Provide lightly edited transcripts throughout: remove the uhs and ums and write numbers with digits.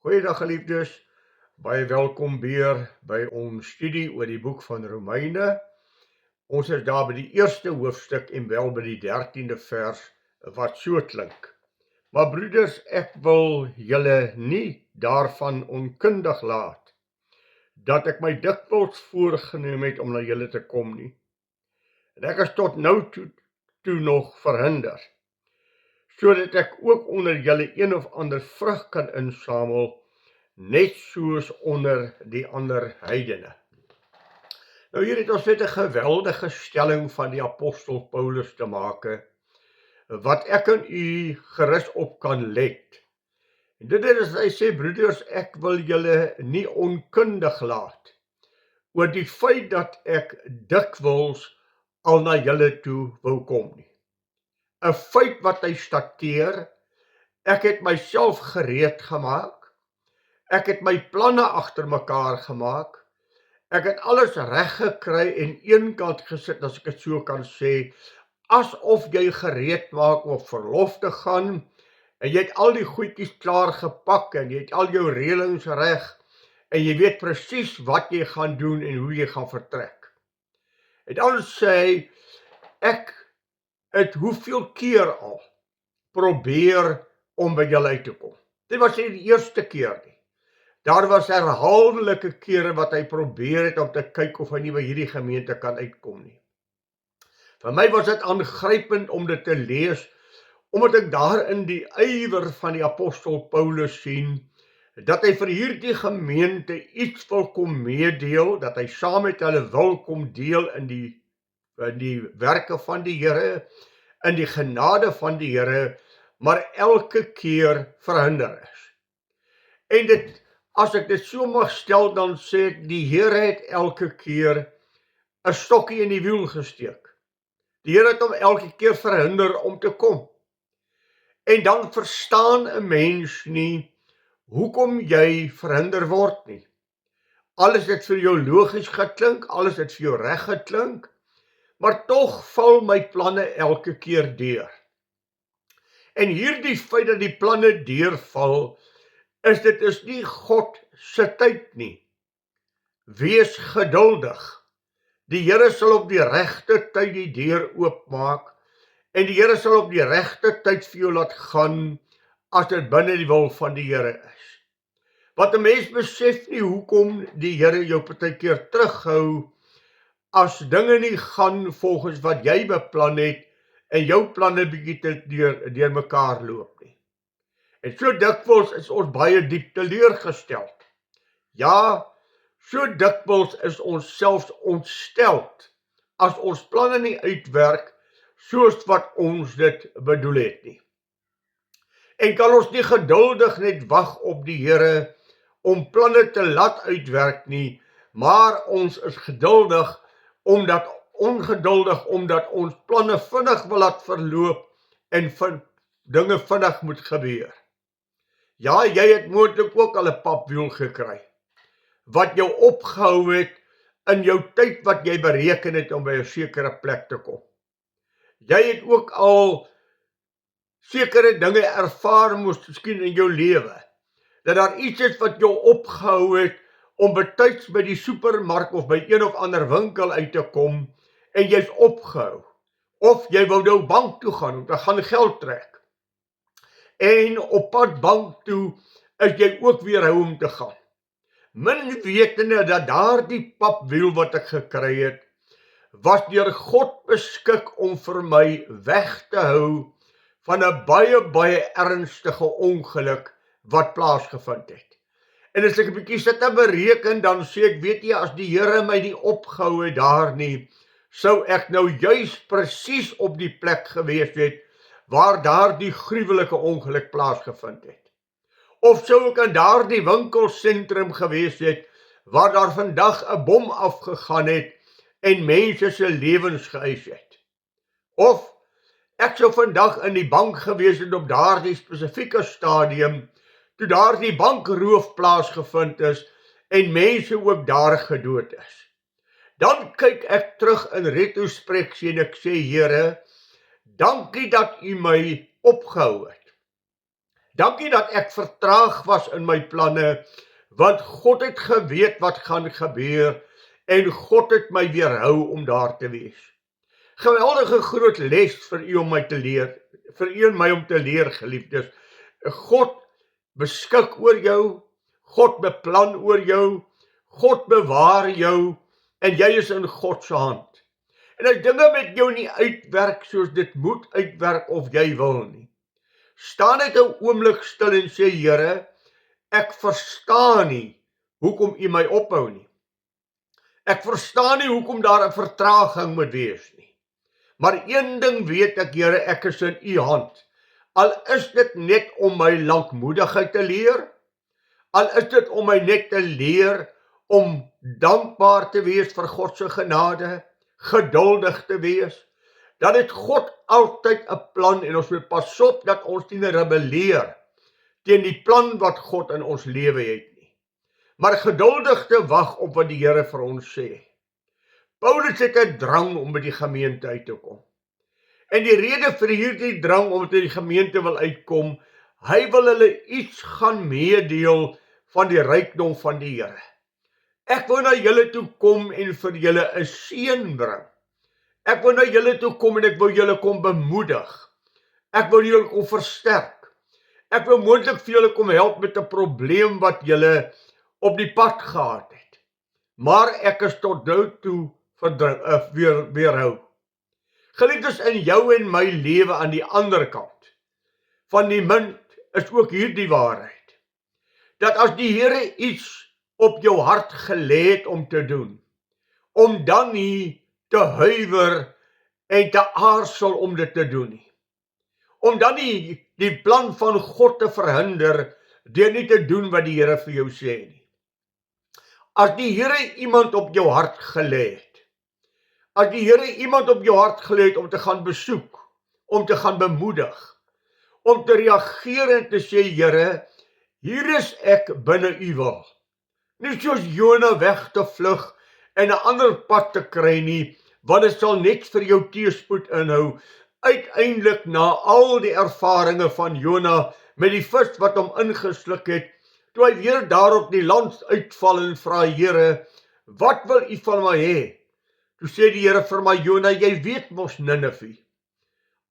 Goeiedag geliefdes, baie welkom weer by ons studie oor die boek van Romeine. Ons is daar by die eerste hoofstuk en wel by die 13de vers wat so klink. Maar broeders, ek wil julle nie daarvan onkundig laat, dat ek my dikwels voorgeneem het om na julle te kom nie. En ek is tot nou toe nog verhinder, sodat ek ook onder julle een of ander vrug kan insamel, net soos onder die ander heidene. Nou hier het ons met 'n geweldige stelling van die apostel Paulus te make, wat ek en u gerus op kan let. En dit is, hy sê, broeders, ek wil julle nie onkundig laat oor die feit dat ek dikwels al na julle toe wou kom nie. 'n Feit wat hy stateer, ek het myself gereed gemaak, ek het my planne agter mekaar gemaak, ek het alles reg gekry en eenkant gesit, as ek dit so kan sê, asof jy gereed maak om op verlof te gaan, en jy het al die goedjies klaar gepak, en jy het al jou reëlings reg, en jy weet presies wat jy gaan doen en hoe jy gaan vertrek. En dan sê hy, ek het hoeveel keer al probeer om by julle uit te kom. Dit was nie die eerste keer nie. Daar was herhaaldelike kere wat hy probeer het om te kyk of hy nie by hierdie gemeente kan uitkom nie. Vir my was dit aangrypend om dit te lees, omdat ek daarin die ywer van die apostel Paulus sien, dat hy vir hierdie gemeente iets wil kom meedeel, dat hy saam met hulle wil kom deel in die werke van die Here, in die genade van die Here, maar elke keer verhinder is. En dit, as ek dit so mag stel, dan sê ek, die Here het elke keer 'n stokkie in die wiel gesteek. Die Here het hom elke keer verhinder om te kom. En dan verstaan 'n mens nie hoekom jy verhinder word nie. Alles het vir jou logies geklink, alles het vir jou reg geklink, maar tog val my planne elke keer deur. En hierdie feit dat die planne deurval, dit is nie God se tyd nie. Wees geduldig. Die Here sal op die regte tyd die deur oopmaak, en die Here sal op die regte tyd vir jou laat gaan, as dit binne die wil van die Here is. Want 'n mens besef nie hoekom die Here jou partykeer terughou, as dinge nie gaan volgens wat jy beplan het, en jou planne bietjie deur mekaar loop nie. En so dikwels is ons baie diep teleurgestel. Ja, so dikwels is ons selfs ontsteld, as ons planne nie uitwerk, soos wat ons dit bedoel het nie. En kan ons nie geduldig net wag op die Here, om planne te laat uitwerk nie, maar ons is ongeduldig, omdat ons planne vinnig wil laat verloop, en dinge vinnig moet gebeur. Ja, jy het moontlik ook al 'n papwiel gekry, wat jou opgehou het in jou tyd wat jy bereken het om by 'n sekere plek te kom. Jy het ook al sekere dinge ervaar miskien in jou lewe, dat daar iets is wat jou opgehou het om betyds by die supermark of by een of ander winkel uit te kom, en jy's opgehou. Of jy wou nou bank toe gaan om te gaan geld trek. En op pad bank toe is jy ook weerhou om te gaan. Min wetende dat daardie papwiel wat ek gekry het, was deur God beskik om vir my weg te hou van 'n baie ernstige ongeluk wat plaasgevind het. En as ek 'n bietjie sit te bereken, dan sê ek, weet jy, as die Here my nie opgehou het daar nie, sou ek nou juis presies op die plek gewees het, waar daardie gruwelike ongeluk plaasgevind het. Of sou ek in daardie winkelsentrum gewees het, waar daar vandag 'n bom afgegaan het, en mense se lewens geëis het. Of ek sou vandag in die bank gewees het op daardie spesifieke stadium, toe daardie bankroof plaasgevind is, en mense ook daar gedood is. Dan kyk ek terug in retrospeksie en ek sê, Here, dankie dat U my opgehou het. Dankie dat ek vertraag was in my planne, want God het geweet wat gaan gebeur en God het my weerhou om daar te wees. Geweldige groot les vir u om my te leer, vir u en my om te leer, geliefdes. God beskik oor jou, God beplan oor jou, God bewaar jou en jy is in God se hand. En as dinge met jou nie uitwerk soos dit moet uitwerk of jy wil nie, staan net 'n oomblik stil en sê, Here, ek verstaan nie hoekom u my ophou nie. Ek verstaan nie hoekom daar 'n vertraging moet wees nie. Maar een ding weet ek, Here, ek is in u hand. Al is dit net om my lankmoedigheid te leer, al is dit om my net te leer om dankbaar te wees vir God se genade, geduldig te wees, dan het God altyd 'n plan en ons moet pas op dat ons nie rebelleer teen die plan wat God in ons lewe het nie. Maar geduldig te wag op wat die Here vir ons sê. Paulus het 'n drang om by die gemeente uit te kom. En die rede vir hierdie drang om by die gemeente wil uitkom, hy wil hulle iets gaan meedeel van die rykdom van die Here. Ek wil na julle toe kom en vir julle 'n seën bring. Ek wil na julle toe kom en ek wil julle kom bemoedig. Ek wil julle kom versterk. Ek wil moontlik vir julle kom help met 'n probleem wat julle op die pad gehad het. Maar ek is tot nou toe weerhou. Geliefdes, in jou en my lewe aan die ander kant van die munt is ook hierdie waarheid. Dat as die Here iets op jou hart gelê het om te doen, om dan nie te huiwer en te aarzel om dit te doen nie. Om dan nie die plan van God te verhinder deur nie te doen wat die Here vir jou sê nie. As die Here iemand op jou hart gelê het, as die Here iemand op jou hart gelê het om te gaan besoek, om te gaan bemoedig, om te reageer en te sê, Here, hier is ek binne u wil. Nie soos Jona weg te vlug en 'n ander pad te kry nie, want dit sal net vir jou teëspoed inhou. Uiteindelik na al die ervarings van Jona met die vis wat hom ingesluk het, toe hy weer daar op die land uitval en vra, Here, wat wil u van my hê? Toe sê die Here vir my, Jona, jy weet mos Ninive.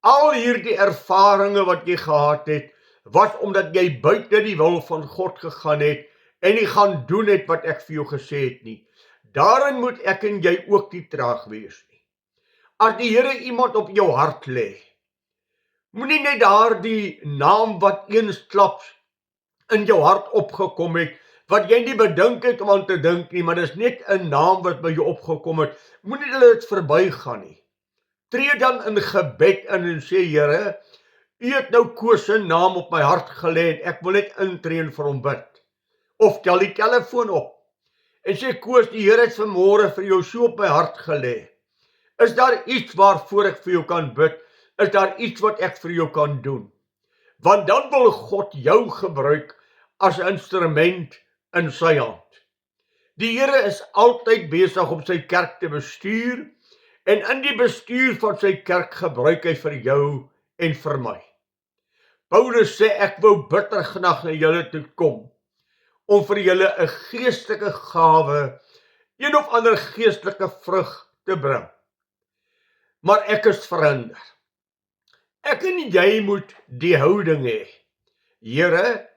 Al hierdie ervarings wat jy gehad het, was omdat jy buite die wil van God gegaan het en nie gaan doen het wat ek vir jou gesê het nie. Daarin moet ek en jy ook nie traag wees nie. As die Here iemand op jou hart lê, moenie net daardie naam wat eensklaps in jou hart opgekom het, wat jy nie bedink het om aan te dink nie, maar dis net 'n naam wat by jou opgekom het, moenie dit verbygaan nie. Tree dan in gebed in en sê, Here, u het nou Koos se naam op my hart gelê en ek wil net intree en vir hom bid. Of tel die telefoon op en sê, Koos, die Here het vanmôre vir jou so op my hart gelê. Is daar iets waarvoor ek vir jou kan bid? Is daar iets wat ek vir jou kan doen? Want dan wil God jou gebruik as 'n instrument in sy hand. Die Here is altyd besig om sy kerk te bestuur en in die bestuur van sy kerk gebruik hy vir jou en vir my. Paulus sê, ek wou bitter graag na julle toe kom om vir julle 'n geestelike gawe, een of ander geestelike vrug te bring. Maar ek is verhinder. Ek en jy moet die houding hê. Here,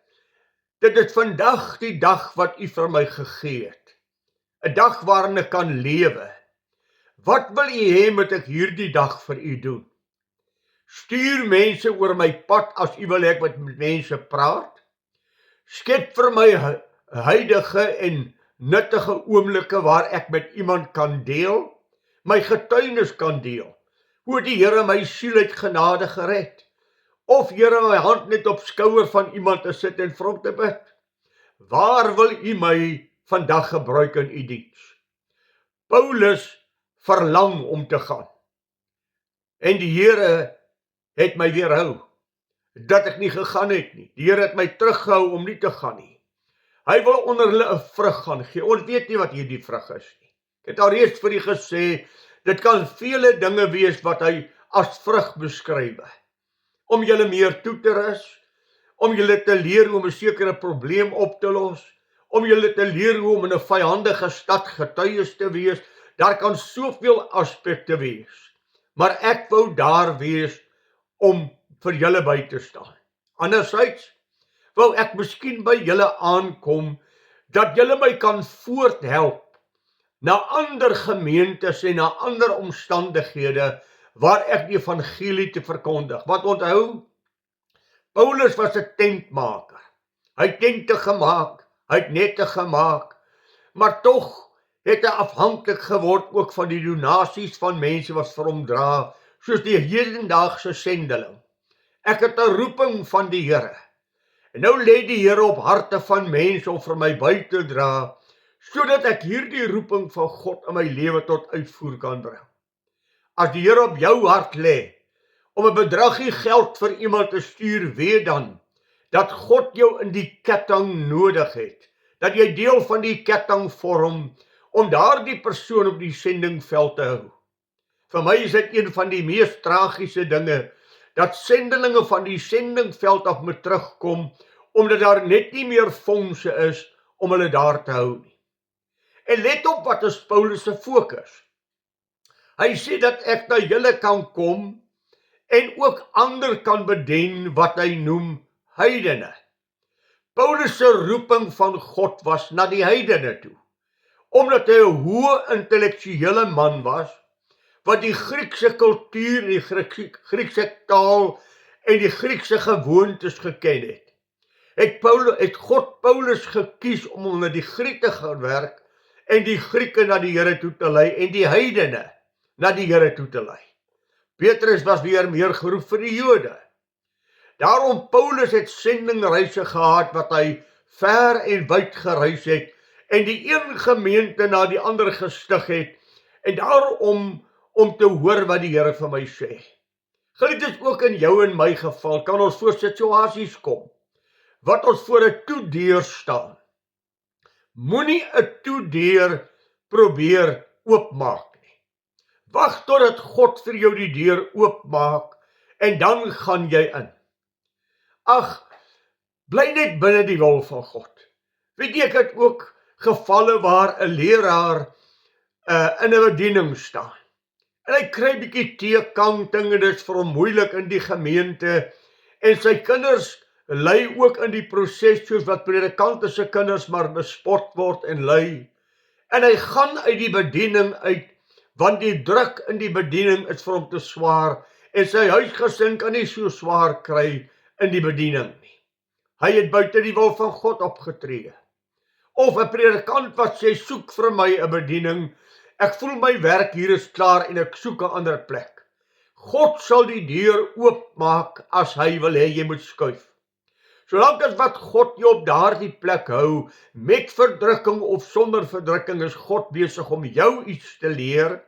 dit is vandag die dag wat u vir my gegee het. 'n Dag waarin ek kan lewe. Wat wil u hê moet ek hierdie dag vir u doen? Stuur mense oor my pad as u wil ek met mense praat. Skep vir my huidige en nuttige oomblikke waar ek met iemand kan deel, my getuienis kan deel, hoe die Here my siel uit genade gered, of Here my hand net op skouer van iemand te sit en vir hom te bid. Waar wil u my vandag gebruik in u diens? Paulus verlang om te gaan. En die Here het my weerhou, dat ek nie gegaan het nie. Die Here het my teruggehou om nie te gaan nie. Hy wil onder hulle 'n vrug gaan gee. Ons weet nie wat hierdie vrug is nie. Ek het al reeds vir u gesê, dit kan vele dinge wees wat hy as vrug beskryf. Om julle meer toe te rus, om julle te leer hoe om 'n sekere probleem op te los, om julle te leer hoe om in 'n vyandige stad getuies te wees. Daar kan soveel aspekte wees, maar ek wou daar wees om vir julle by te staan. Andersins wou ek miskien by julle aankom, dat julle my kan voorthelp na ander gemeentes en na ander omstandighede waar ek die evangelie te verkondig. Want onthou, Paulus was 'n tentmaker. Hy het tente gemaak, hy het nette gemaak, maar tog het hy afhanklik geword ook van die donasies van mense wat vir hom dra, soos die hedendaagse sendeling. Ek het 'n roeping van die Here. En nou lê die Here op harte van mense om vir my by te dra, sodat ek hierdie roeping van God in my lewe tot uitvoer kan bring. As die Here op jou hart lê om 'n bedragie geld vir iemand te stuur, weet dan dat God jou in die ketting nodig het, dat jy deel van die ketting vorm om daardie persoon op die sendingveld te hou. Vir my is dit een van die mees tragiese dinge, dat sendelinge van die sendingveld af moet terugkom, omdat daar net nie meer fondse is om hulle daar te hou nie. En let op wat is Paulus se fokus. Hy sê dat ek na julle kan kom en ook ander kan bedien wat hy noem heidene. Paulus se roeping van God was na die heidene toe, omdat hy 'n hoë intellektuele man was, wat die Griekse kultuur, die Griekse taal en die Griekse gewoontes geken het. Het God Paulus gekies om onder die Grieke te werk en die Grieke na die Here toe te lei en die heidene na die Here toe te lei. Petrus was weer meer geroep vir die Jode. Daarom Paulus het sendingreise gehad wat hy ver en wyd gereis het en die een gemeente na die ander gestig het en daarom om te hoor wat die Here vir my sê. Geliefdes, ook in jou en my geval kan ons voor situasies kom wat ons voor 'n toedeur staan. Moenie 'n toedeur probeer oopmaak nie. Wag totdat God vir jou die deur oopmaak en dan gaan jy in. Ag, bly net binne die wil van God. Weet jy, ek het ook gevalle waar 'n leraar in 'n bediening staan. En hy kry bietjie teekanting en dit is vir hom moeilik in die gemeente en sy kinders ly ook in die proses soos wat predikante se kinders maar bespot word en ly. En hy gaan uit die bediening uit, want die druk in die bediening is vir hom te swaar en sy huisgesin kan nie so swaar kry in die bediening nie. Hy het buite die wil van God opgetree. Of 'n predikant wat sê, soek vir my 'n bediening, ek voel my werk hier is klaar en ek soek 'n ander plek. God sal die deur oopmaak as hy wil hê jy moet skuif. Solank as wat God jou op daardie plek hou, met verdrukking of sonder verdrukking, is God besig om jou iets te leer,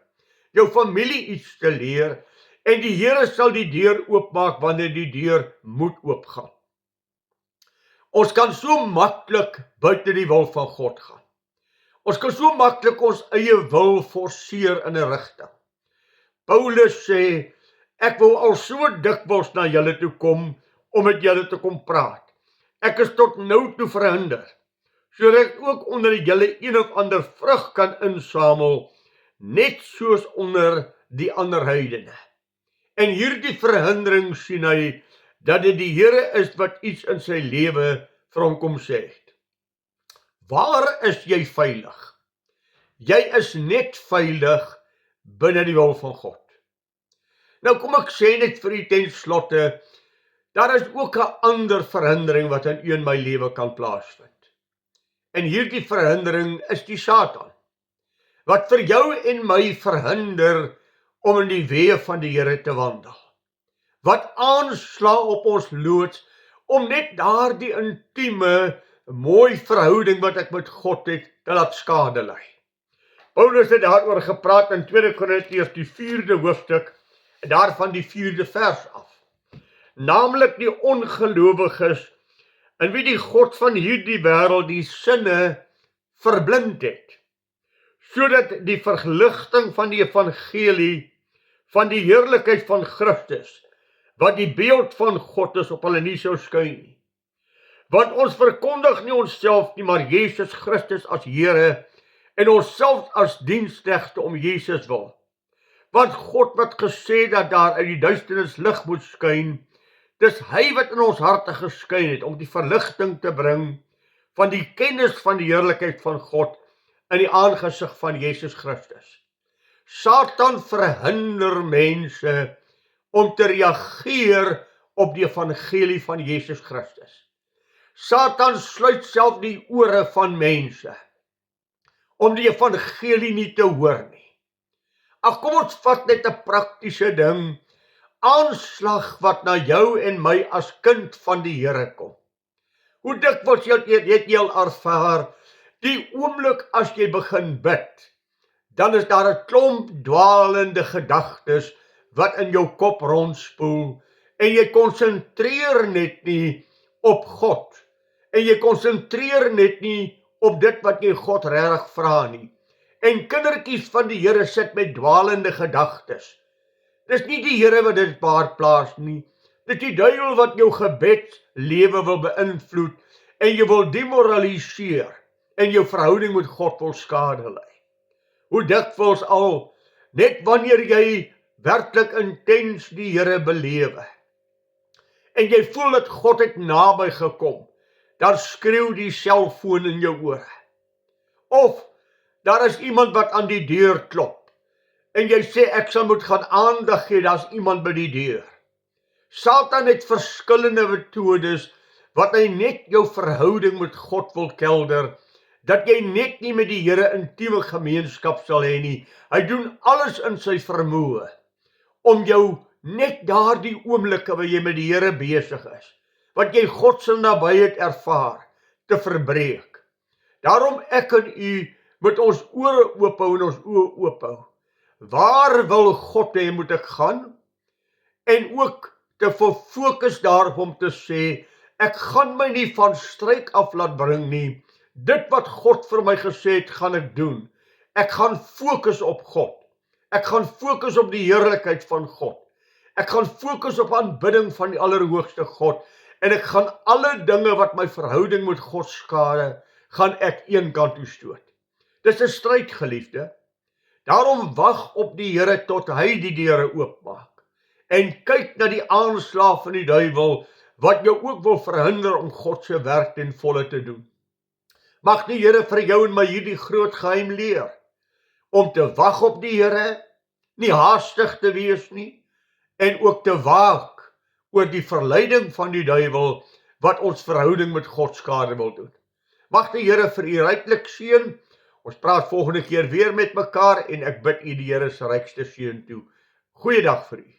jou familie iets te leer, en die Here sal die deur oopmaak wanneer die deur moet oopgaan. Ons kan so maklik buite die wil van God gaan. Ons kan so maklik ons eie wil forceer in 'n rigting. Paulus sê, ek wil al so dikwels na julle toe kom, om met julle te kom praat. Ek is tot nou toe verhinder, sodat ek ook onder julle een of ander vrug kan insamel, net soos onder die ander heidene. En hierdie verhindering sien hy, dat dit die Here is wat iets in sy lewe vir hom kom sê het. Waar is jy veilig? Jy is net veilig binne die wil van God. Nou kom ek sê net vir u ten slotte, daar is ook 'n ander verhindering wat in u en my lewe kan plaasvind. En hierdie verhindering is die Satan, wat vir jou en my verhinder om in die weë van die Here te wandel. Wat aansla op ons loods, om net daardie intieme, mooi verhouding wat ek met God het, te laat skade ly. Paulus het daaroor gepraat in 2 Korintiërs die 4de hoofstuk, en daarvan die 4de vers af. Naamlik die ongelowiges, in wie die God van hierdie wêreld die sinne verblind het, sodat die verligting van die evangelie, van die heerlikheid van Christus, wat die beeld van God is, op hulle nie sou skyn nie. Want ons verkondig nie onsself nie, maar Jesus Christus as Here en onsself as diensknegte om Jesus wil. Want God wat gesê dat daar uit die duisternis lig moet skyn, dis hy wat in ons harte geskyn het om die verligting te bring van die kennis van die heerlikheid van God in die aangesig van Jesus Christus. Satan verhinder mense om te reageer op die evangelie van Jesus Christus. Satan sluit self die ore van mense om die evangelie nie te hoor nie. Ag, kom ons vat net 'n praktiese ding, aanslag wat na jou en my as kind van die Here kom. Hoe dikwels het jy al ervaar, die oomblik as jy begin bid, dan is daar 'n klomp dwaalende gedagtes wat in jou kop rondspoel, en jy konsentreer net nie op God, en jy konsentreer net nie op dit wat jy God regtig vra nie. En kindertjies van die Here sit met dwaalende gedagtes. Dis nie die Here wat dit daar plaas nie. Dis die duiwel wat jou gebedslewe wil beïnvloed en jy wil demoraliseer en jou verhouding met God wil skade lei. Hoe dikwels al, net wanneer jy werklik intens die Here belewe en jy voel dat God het naby gekom, dan skreeu die selfoon in jou ore. Of daar is iemand wat aan die deur klop en jy sê ek sal moet gaan aandag gee, daar's iemand by die deur. Satan het verskillende metodes wat hy net jou verhouding met God wil kelder, dat jy net nie met die Here intieme gemeenskap sal hê nie. Hy doen alles in sy vermoë om jou net daardie oomblikke waar jy met die Here besig is, wat jy God se nabyheid ervaar, te verbreek. Daarom ek en u moet ons ore oophou en ons oë oophou. Waar wil God hê moet ek gaan? En ook te fokus daarop om te sê, ek gaan my nie van stryk af laat bring nie. Dit wat God vir my gesê het, gaan ek doen. Ek gaan fokus op God. Ek gaan fokus op die heerlikheid van God. Ek gaan fokus op aanbidding van die Allerhoogste God. En ek gaan alle dinge wat my verhouding met God skade, gaan ek een kant toe stoot. Dis 'n stryd, geliefde. Daarom wag op die Here tot hy die deure oopmaak. En kyk na die aanslag van die duiwel, wat jou ook wil verhinder om God se werk ten volle te doen. Mag die Here vir jou en my hierdie groot geheim leer, om te wag op die Here, nie haastig te wees nie, en ook te waak oor die verleiding van die duiwel, wat ons verhouding met God skade wil doen. Mag die Here vir u ryklik seën. Ons praat volgende keer weer met mekaar, en ek bid u die Here se rykste seën toe. Goeiedag vir u.